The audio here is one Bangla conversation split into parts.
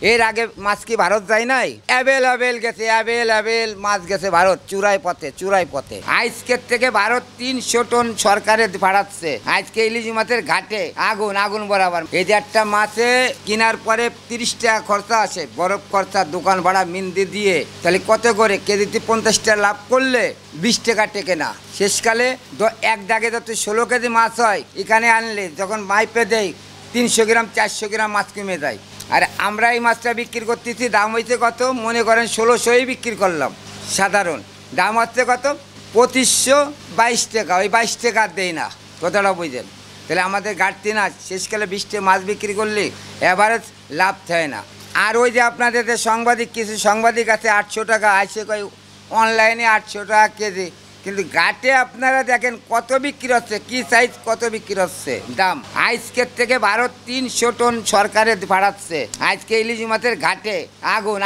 এর আগে মাছ কি ভারত যায় নাই? অ্যাভেলেবেল গেছে, অ্যাভেলেবেল মাছ গেছে ভারত চূড়াই পথে। আজকের থেকে ভারত 300 টন সরকারে পাঠাচ্ছে। আজকে ইলিশ মাছের ঘাটে আগুন বরাবর। এই যে একটা মাছে কেনার পরে 30 টাকা খরচা আসে, বরফ খরচা, দোকান ভাড়া, মিন্দি দিয়ে, তাহলে কত করে কেজিতে 50 টাকা লাভ করলে 20 টাকা টেকে না। শেষকালে এক দাগে যত 16 কেজি মাছ হয়, এখানে আনলে যখন মাইপে দেয় 300 গ্রাম 400 গ্রাম মাছ কমে যায়। আর আমরা এই মাছটা বিক্রি করতেছি, দাম হয়েছে কত? মনে করেন 1600ই বিক্রি করলাম। সাধারণ দাম হচ্ছে কত? 2522 টাকা। ওই 22 টাকা দেয় না, কথাটা বুঝলেন? তাহলে আমাদের ঘাটতি না। শেষকালে 20 টাকা মাছ বিক্রি করলে এভারেজ লাভ থাকে না। আর ওই যে আপনাদের সাংবাদিক, কিছু সাংবাদিক আছে 800 টাকা আসে, কই অনলাইনে 800 টাকা কেজি, কিন্তু ঘাটে আপনারা দেখেন কত বিক্রি হচ্ছে, কি সাইজ কত বিক্রি হচ্ছে দাম। আজকের থেকে ভারত 300 টন সরকারে পাঠাচ্ছে। আজকে ইলিশ মাছের ঘাটে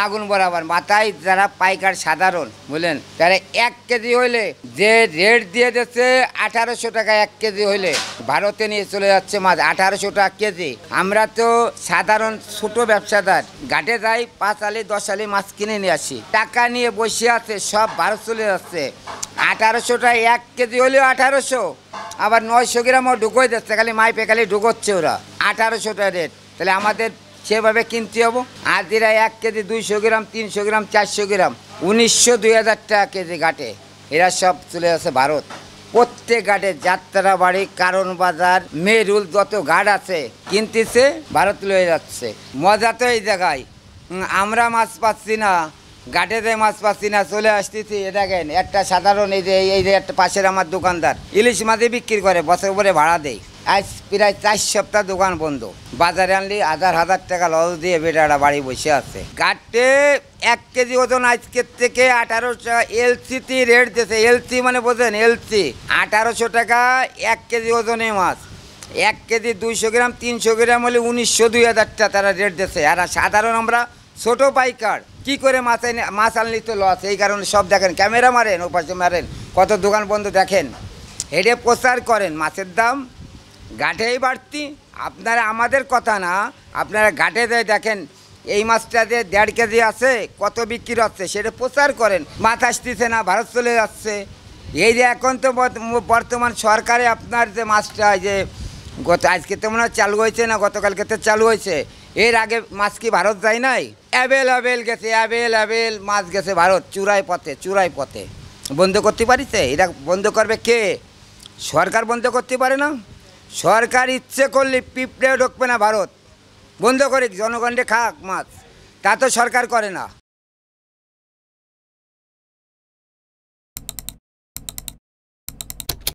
আগুন বরাবর। মাথায় যারা পাইকার সাধারণ বলেন, তারা 1 কেজি হইলে যে রেট দিয়ে দিচ্ছে 1800 টাকা 1 কেজি হইলে, ভারতে নিয়ে চলে যাচ্ছে মাছ 1800 টাকা কেজি। আমরা তো সাধারণ ছোট ব্যবসাদার, ঘাটে যাই 5 আলি 10 আলি মাছ কিনে নিয়ে আসি, টাকা নিয়ে বসে আছে, সব ভারত চলে যাচ্ছে। 1800 টাকা 1 কেজি হলেও 1800, আবার 900 গ্রামও ঢুকোই দিচ্ছে, খালি মাইপে খালি ঢুকোচ্ছে ওরা। 1800 টাকা রেট, তাহলে আমাদের সেভাবে কিনতে হবো। আর দিরা 1 কেজি 200 গ্রাম 300 গ্রাম 400 গ্রাম 1900 2000 টাকা কেজি ঘাটে। এরা সব চলে যাচ্ছে ভারত। প্রত্যেক ঘাটে, যাত্রাবাড়ি, কারণ বাজার, মেরুল, যত ঘাট আছে কিনতেছে, ভারত লয়ে যাচ্ছে। মজা তো এই জায়গায়, আমরা মাছ পাচ্ছি না, ঘাটে যে মাছ পাচ্ছি না, চলে আসতেছি। দেখেন একটা সাধারণ, এই যে একটা পাশের আমার দোকানদার ইলিশ মাছই বিক্রি করে, বছর পরে ভাড়া দেয়। আজ প্রায় 4 সপ্তাহ দোকান বন্ধ। বাজারে আনলি হাজার টাকা লস দিয়ে বেটারা বাড়ি বসে আছে। ঘাটে 1 কেজি ওজন আজকের থেকে 1800 টাকা এলসিতে রেট দিয়েছে। এলসি মানে বোঝেন, এলসি 1800 টাকা 1 কেজি ওজনে মাছ। 1 কেজি 200 গ্রাম 300 গ্রাম হলে 1900 2000 টাকা তারা রেট দিয়েছে। আর সাধারণ আমরা ছোট পাইকার কি করে মাছ আনলি তো লস। এই কারণে সব দেখেন, ক্যামেরা মারেন, ওপাশে মারেন, কত দোকান বন্ধ দেখেন। হেডে প্রচার করেন মাছের দাম ঘাটেই বাড়তি। আপনারা আমাদের কথা না, আপনারা ঘাটে যায় দেখেন এই মাছটা যে 1.5 কেজি আছে কত বিক্রি হচ্ছে, সেটা প্রচার করেন। মাছ আসতেছে না, ভারত চলে যাচ্ছে। এই যে এখন তো বর্তমান সরকারে আপনার যে মাছটা, যে আজকে তো মনে হয় চালু হয়েছে না, গতকালকে তো চালু হয়েছে। এর আগে মাছ কি ভারত যায় নাই? অ্যাভেলেবেল গেছে, অ্যাভেলেবেল মাছ গেছে ভারত চূড়াই পথে। বন্ধ করতে পারিছে? এটা বন্ধ করবে কে? সরকার বন্ধ করতে পারে না? সরকার ইচ্ছে করলে পিঁপড়েও ঢুকবে না ভারত। বন্ধ করে জনগণকে খাক মাছ, তা তো সরকার করে না।